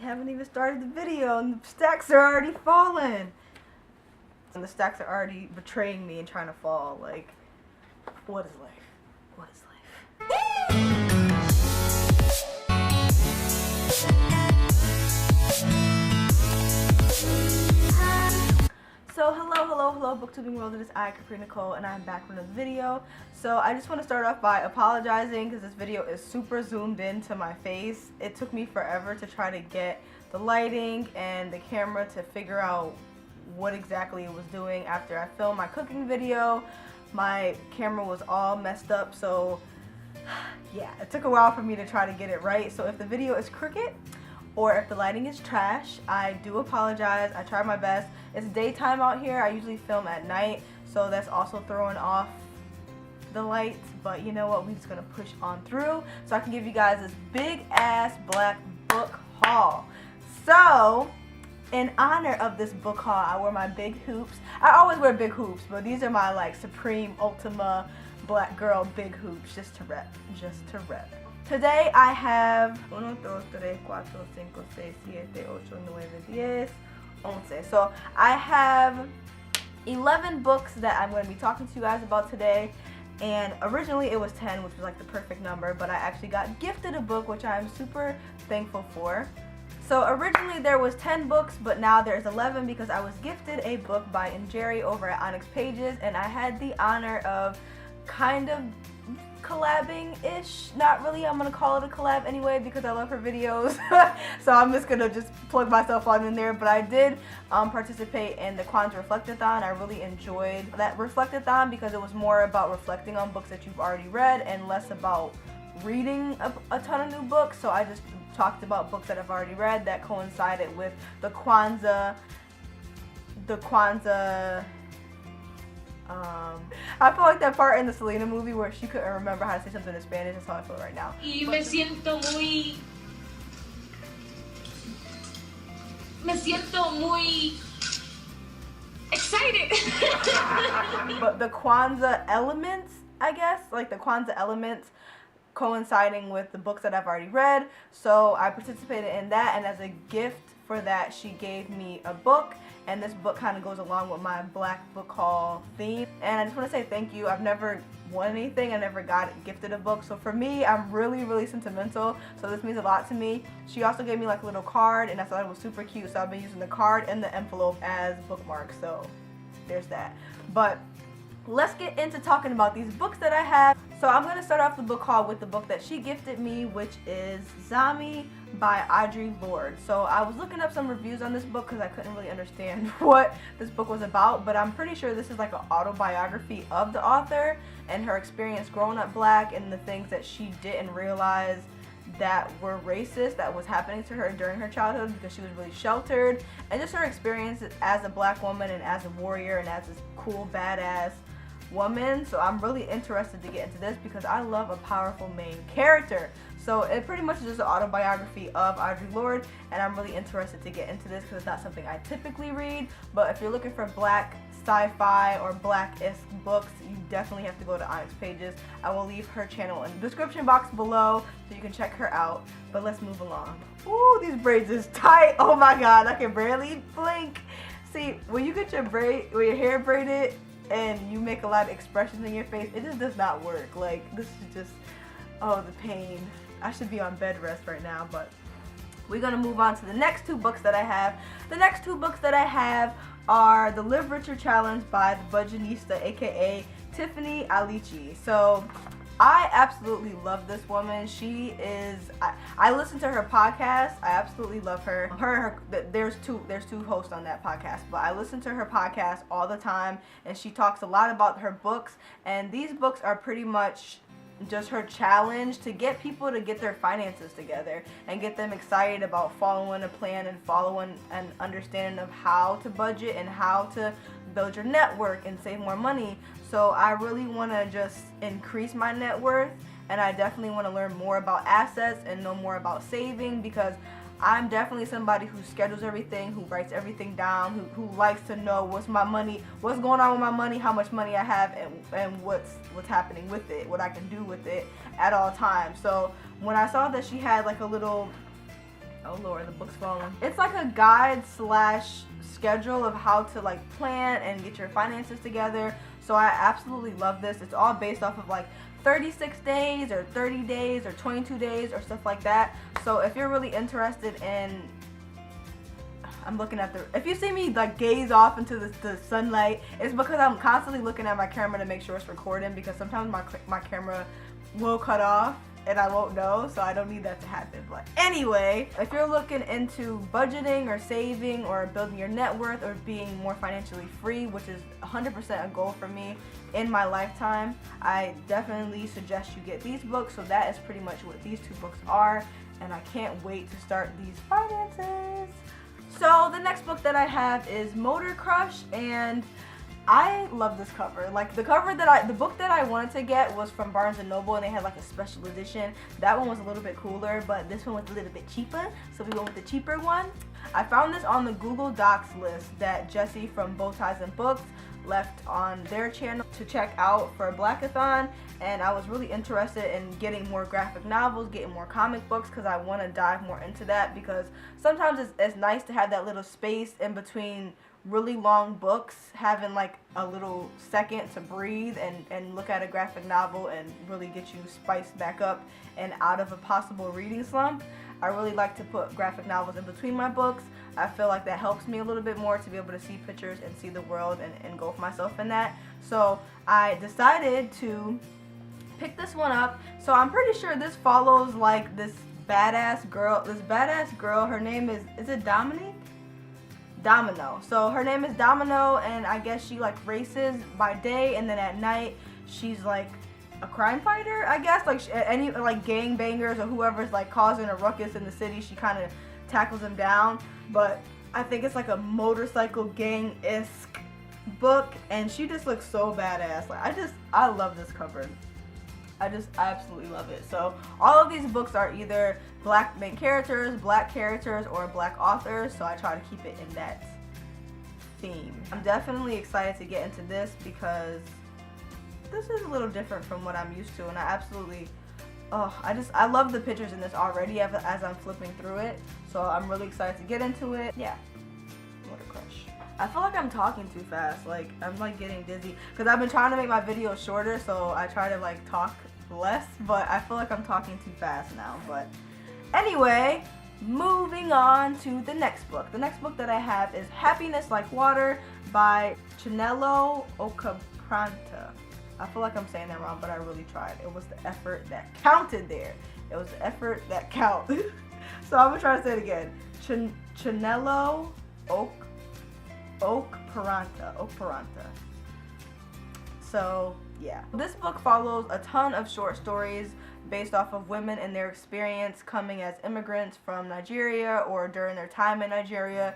haven't even started the video and the stacks are already falling. And the stacks are already betraying me and trying to fall. Like, what is life? What is life? So hello, booktubing world. It is I, Capri Nicole, and I'm back with another video. So I just want to start off by apologizing because this video is super zoomed in to my face. It took me forever to try to get the lighting and the camera to figure out what exactly it was doing. After I filmed my cooking video, my camera was all messed up, so yeah, it took a while for me to try to get it right. So if the video is crooked or if the lighting is trash, I do apologize. I tried my best. It's daytime out here. I usually film at night, so that's also throwing off the lights, but you know what, we're just gonna push on through so I can give you guys this big ass black book haul. So in honor of this book haul, I wore my big hoops. I always wear big hoops, but these are my like Supreme Ultima black girl big hoops, just to rep. Today I have 1, 2, 3, 4, 5, 6, 7, 8, 9, 10, 11. So I have 11 books that I'm going to be talking to you guys about today. And originally it was 10, which was like the perfect number, but I actually got gifted a book, which I'm super thankful for. So originally there was 10 books, but now there's 11 because I was gifted a book by Jerry over at Onyx Pages, and I had the honor of kind of collabing-ish. Not really, I'm gonna call it a collab anyway because I love her videos. So I'm just gonna plug myself on in there. But I did participate in the Kwanzaa Reflectathon. I really enjoyed that Reflectathon because it was more about reflecting on books that you've already read and less about reading a ton of new books. So I just talked about books that I've already read that coincided with the Kwanzaa I feel like that part in the Selena movie where she couldn't remember how to say something in Spanish. That's how I feel right now. Y me siento muy excited. But the Kwanzaa elements, I guess, like the Kwanzaa elements coinciding with the books that I've already read. So I participated in that, and as a gift for that, she gave me a book, and this book kind of goes along with my black book haul theme. And I just want to say thank you. I've never won anything. I never got gifted a book. So for me, I'm really sentimental. So this means a lot to me. She also gave me like a little card, and I thought it was super cute. So I've been using the card and the envelope as bookmarks. So there's that. But let's get into talking about these books that I have. So I'm going to start off the book haul with the book that she gifted me, which is Zami by Audre Lorde. So I was looking up some reviews on this book because I couldn't really understand what this book was about, but I'm pretty sure this is like an autobiography of the author and her experience growing up black and the things that she didn't realize that were racist that was happening to her during her childhood because she was really sheltered, and just her experience as a black woman and as a warrior and as this cool badass woman. So I'm really interested to get into this because I love a powerful main character. So it pretty much is just an autobiography of Audre Lorde, and I'm really interested to get into this because it's not something I typically read. But if you're looking for black sci-fi or black-esque books, you definitely have to go to Onyx Pages. I will leave her channel in the description box below so you can check her out. But let's move along. Ooh, these braids is tight. Oh my god, I can barely blink. See, when you get your hair braided and you make a lot of expressions in your face, it just does not work. Like, this is just, oh, the pain. I should be on bed rest right now, but we're gonna move on to the next two books that I have. The next two books that I have are The Live Richer Challenge by the Budgetnista, aka Tiffany Alici. So I absolutely love this woman. She is, I listen to her podcast. I absolutely love her. There's two hosts on that podcast, but I listen to her podcast all the time, and she talks a lot about her books, and these books are pretty much just her challenge to get people to get their finances together and get them excited about following a plan and following an understanding of how to budget and how to build your network and save more money. So I really want to just increase my net worth, and I definitely want to learn more about assets and know more about saving because I'm definitely somebody who schedules everything, who writes everything down, who likes to know what's going on with my money, how much money I have, and what's happening with it, what I can do with it at all times. So when I saw that she had like a little Oh Lord, the book's falling. It's like a guide slash schedule of how to like plan and get your finances together. So I absolutely love this. It's all based off of like 36 days or 30 days or 22 days or stuff like that. So if you're really interested in, I'm looking at if you see me like gaze off into the sunlight, it's because I'm constantly looking at my camera to make sure it's recording, because sometimes my camera will cut off and I won't know, so I don't need that to happen. But anyway, if you're looking into budgeting or saving or building your net worth or being more financially free, which is 100% a goal for me in my lifetime, I definitely suggest you get these books. So that is pretty much what these two books are, and I can't wait to start these finances. So the next book that I have is Motor Crush, and I love this cover. Like the book that I wanted to get was from Barnes & Noble, and they had like a special edition. That one was a little bit cooler, but this one was a little bit cheaper, so we went with the cheaper one. I found this on the Google Docs list that Jesse from Bow Ties and Books left on their channel to check out for a Blackathon, and I was really interested in getting more graphic novels, getting more comic books, because I want to dive more into that, because sometimes it's nice to have that little space in between really long books, having like a little second to breathe and look at a graphic novel and really get you spiced back up and out of a possible reading slump. I really like to put graphic novels in between my books. I feel like that helps me a little bit more to be able to see pictures and see the world and engulf myself in that. So I decided to pick this one up. So I'm pretty sure this follows like this badass girl, her name is it Dominique? Domino. So her name is Domino, and I guess she like races by day, and then at night she's like a crime fighter, I guess. Like any like gang bangers or whoever's like causing a ruckus in the city, she kind of tackles them down. But I think it's like a motorcycle gang-esque book, and she just looks so badass. Like I love this cover. I absolutely love it. So all of these books are either black main characters, black characters, or black authors, so I try to keep it in that theme. I'm definitely excited to get into this because this is a little different from what I'm used to, and I absolutely, I love the pictures in this already as I'm flipping through it, so I'm really excited to get into it. Yeah, Motor Crush. I feel like I'm talking too fast, like I'm like getting dizzy, because I've been trying to make my videos shorter, so I try to like talk less, but I feel like I'm talking too fast now. But anyway, moving on to the next book. The next book that I have is Happiness Like Water by Chinelo Ocapranta. I feel like I'm saying that wrong, but I really tried. It was the effort that counted there. It was the effort that counted. So I'm gonna try to say it again. Chinelo Ocapranta. So yeah, this book follows a ton of short stories based off of women and their experience coming as immigrants from Nigeria or during their time in Nigeria.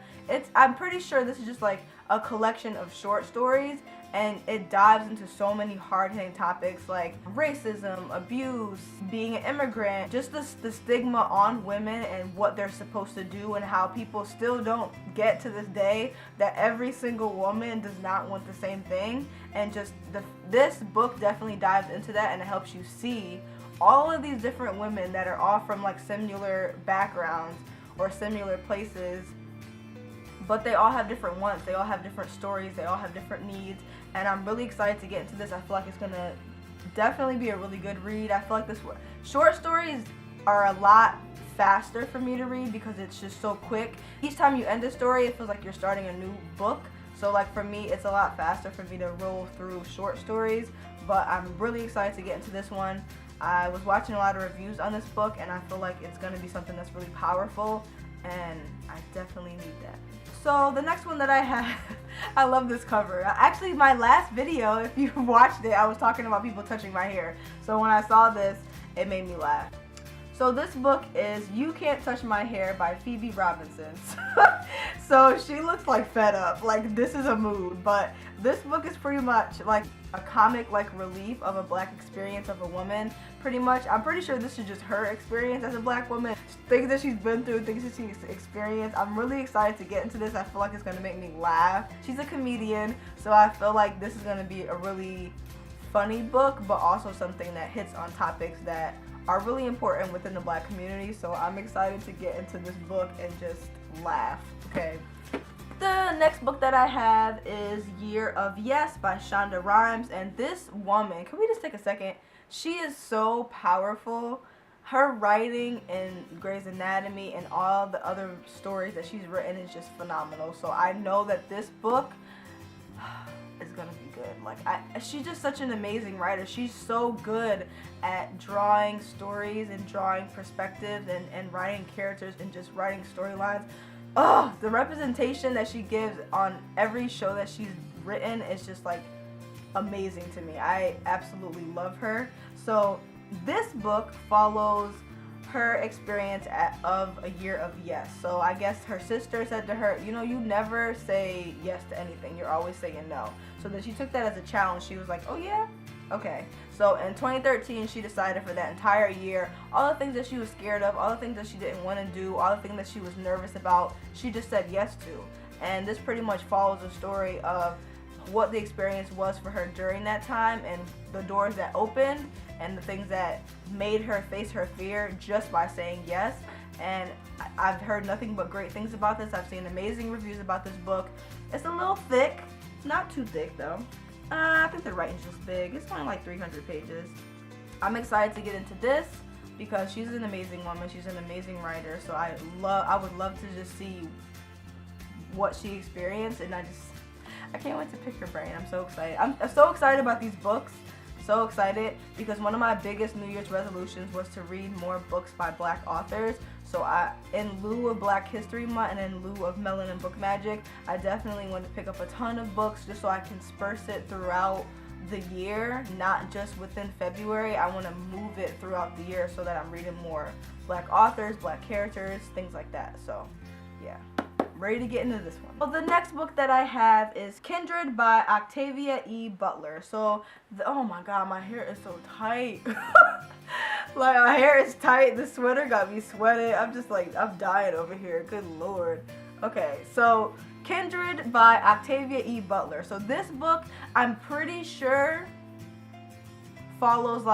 I'm pretty sure this is just like a collection of short stories, and it dives into so many hard-hitting topics like racism, abuse, being an immigrant, just the stigma on women and what they're supposed to do, and how people still don't get to this day that every single woman does not want the same thing. And just this book definitely dives into that, and it helps you see all of these different women that are all from like similar backgrounds or similar places, but they all have different wants, they all have different stories, they all have different needs, and I'm really excited to get into this. I feel like it's gonna definitely be a really good read. I feel like short stories are a lot faster for me to read because it's just so quick. Each time you end a story, it feels like you're starting a new book. So like for me, it's a lot faster for me to roll through short stories, but I'm really excited to get into this one. I was watching a lot of reviews on this book, and I feel like it's going to be something that's really powerful, and I definitely need that. So the next one that I have, I love this cover. Actually, my last video, if you watched it, I was talking about people touching my hair. So when I saw this, it made me laugh. So this book is You Can't Touch My Hair by Phoebe Robinson. So she looks like fed up, like this is a mood, but this book is pretty much like a comic like relief of a black experience of a woman, pretty much. I'm pretty sure this is just her experience as a black woman, things that she's been through, things that she's experienced. I'm really excited to get into this. I feel like it's going to make me laugh. She's a comedian, so I feel like this is going to be a really funny book, but also something that hits on topics that are really important within the Black community. So I'm excited to get into this book and just laugh. Okay. The next book that I have is Year of Yes by Shonda Rhimes. And this woman, can we just take a second? She is so powerful. Her writing in Grey's Anatomy and all the other stories that she's written is just phenomenal. So I know that this book is gonna be good. Like, she's just such an amazing writer. She's so good at drawing stories and drawing perspectives and writing characters and just writing storylines. Oh, the representation that she gives on every show that she's written is just like amazing to me. I absolutely love her. So this book follows her experience of a year of yes. So I guess her sister said to her, you know, you never say yes to anything. You're always saying no. So then she took that as a challenge. She was like, oh yeah? Okay. So in 2013, she decided for that entire year, all the things that she was scared of, all the things that she didn't want to do, all the things that she was nervous about, she just said yes to. And this pretty much follows the story of what the experience was for her during that time and the doors that opened and the things that made her face her fear just by saying yes. And I've heard nothing but great things about this. I've seen amazing reviews about this book. It's a little thick, not too thick though. I think the writing's just big. It's only like 300 pages. I'm excited to get into this because she's an amazing woman. She's an amazing writer. So I would love to just see what she experienced, and I can't wait to pick her brain. I'm so excited. I'm so excited about these books. So excited because one of my biggest New Year's resolutions was to read more books by Black authors. So in lieu of Black History Month and in lieu of Melanin Book Magic, I definitely want to pick up a ton of books just so I can disperse it throughout the year, not just within February. I want to move it throughout the year so that I'm reading more Black authors, Black characters, things like that. So yeah. Ready to get into this one. Well, the next book that I have is Kindred by Octavia E. Butler. So, oh my god, my hair is so tight. Like, my hair is tight. The sweater got me sweating. I'm just like, I'm dying over here. Good lord. Okay, so Kindred by Octavia E. Butler. So this book, I'm pretty sure follows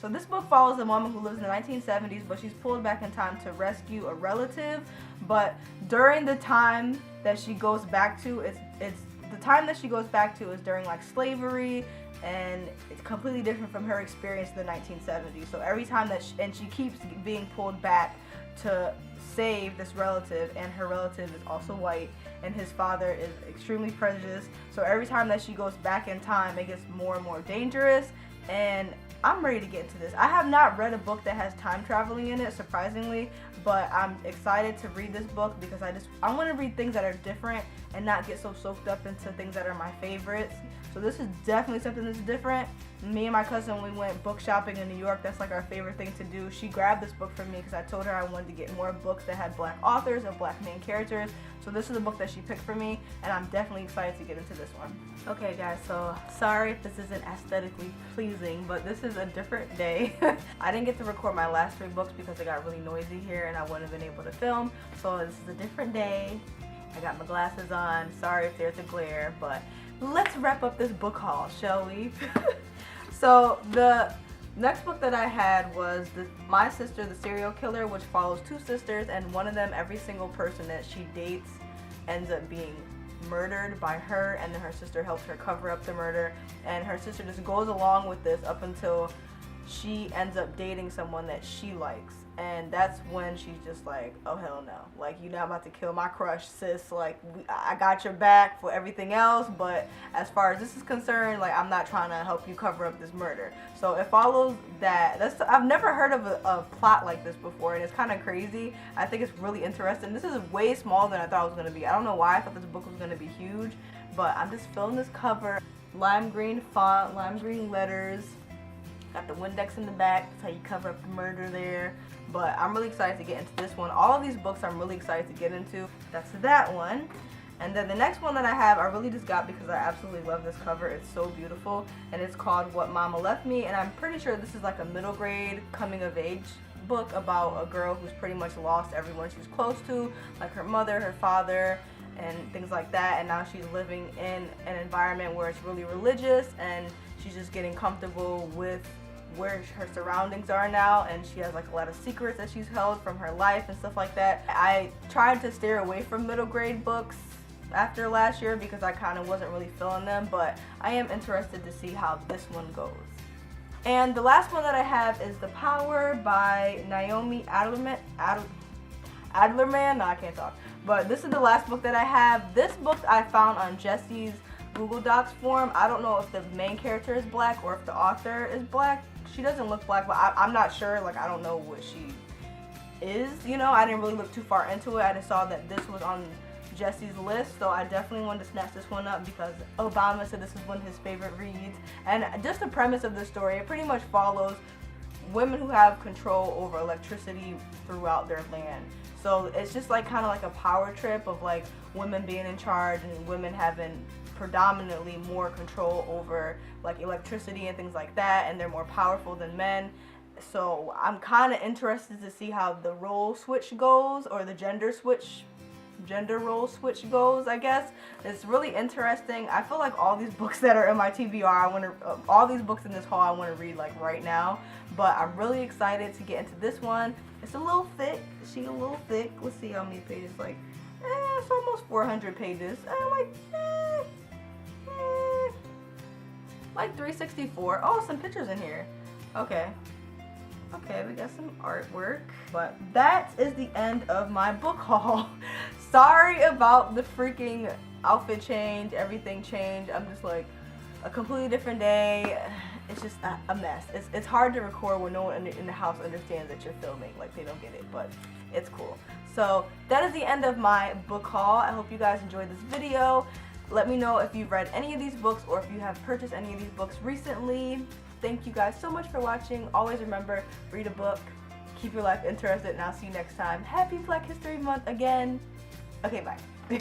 so this book follows a woman who lives in the 1970s, but she's pulled back in time to rescue a relative. But during the time that she goes back to, it's the time that she goes back to is during like slavery, and it's completely different from her experience in the 1970s. So every time that she keeps being pulled back to save this relative, and her relative is also white, and his father is extremely prejudiced. So every time that she goes back in time, it gets more and more dangerous. And I'm ready to get into this. I have not read a book that has time traveling in it, surprisingly, but I'm excited to read this book because I want to read things that are different and not get so soaked up into things that are my favorites. So this is definitely something that's different. Me and my cousin, when we went book shopping in New York, that's like our favorite thing to do. She grabbed this book for me because I told her I wanted to get more books that had Black authors or Black main characters. So this is a book that she picked for me, and I'm definitely excited to get into this one. Okay guys, so sorry if this isn't aesthetically pleasing, but this is a different day. I didn't get to record my last 3 books because it got really noisy here and I wouldn't have been able to film. So this is a different day. I got my glasses on. Sorry if there's a glare, but let's wrap up this book haul, shall we? So the next book that I had was My Sister, the Serial Killer, which follows 2 sisters, and one of them, every single person that she dates ends up being murdered by her, and then her sister helps her cover up the murder, and her sister just goes along with this up until she ends up dating someone that she likes. And that's when she's just like, oh hell no, like, you're not about to kill my crush, sis. Like, I got your back for everything else, but as far as this is concerned, like, I'm not trying to help you cover up this murder. So it follows that. I've never heard of a plot like this before, and it's kind of crazy. I think it's really interesting. This is way smaller than I thought it was going to be. I don't know why I thought this book was going to be huge, but I'm just feeling this cover. Lime green font, lime green letters. Got the Windex in the back. That's how you cover up the murder there. But I'm really excited to get into this one. All of these books I'm really excited to get into. That's that one. And then the next one that I have, I really just got because I absolutely love this cover. It's so beautiful. And it's called What Mama Left Me. And I'm pretty sure this is like a middle grade coming of age book about a girl who's pretty much lost everyone she's close to, like her mother, her father, and things like that. And now she's living in an environment where it's really religious, and she's just getting comfortable with where her surroundings are now, and she has like a lot of secrets that she's held from her life and stuff like that. I tried to steer away from middle grade books after last year because I kind of wasn't really feeling them, but I am interested to see how this one goes. And the last one that I have is The Power by Naomi Adlerman. No, I can't talk. But this is the last book that I have. This book I found on Jessie's Google Docs form. I don't know if the main character is black or if the author is black. She doesn't look black, but I'm not sure. Like, I don't know what she is, you know. I didn't really look too far into it. I just saw that this was on Jesse's list, so I definitely wanted to snatch this one up because Obama said this is one of his favorite reads. And just the premise of the story, it pretty much follows women who have control over electricity throughout their land. So it's just like kind of like a power trip of like women being in charge and women having predominantly more control over like electricity and things like that, and they're more powerful than men. So I'm kind of interested to see how the role switch goes, or the gender role switch goes, I guess. It's really interesting. I feel like all these books that are in my TBR, all these books in this haul I want to read like right now, but I'm really excited to get into this one. It's a little thick. She's a little thick. Let's see how many pages. Like, it's almost 400 pages. Like 364. Oh, some pictures in here. Okay, we got some artwork. But that is the end of my book haul. Sorry about the freaking outfit change, everything changed. I'm just like a completely different day. It's just a mess. It's hard to record when no one in the house understands that you're filming. Like, they don't get it, but it's cool. So that is the end of my book haul. I hope you guys enjoyed this video. Let me know if you've read any of these books or if you have purchased any of these books recently. Thank you guys so much for watching. Always remember, read a book, keep your life interested, and I'll see you next time. Happy Black History Month again. Okay, bye.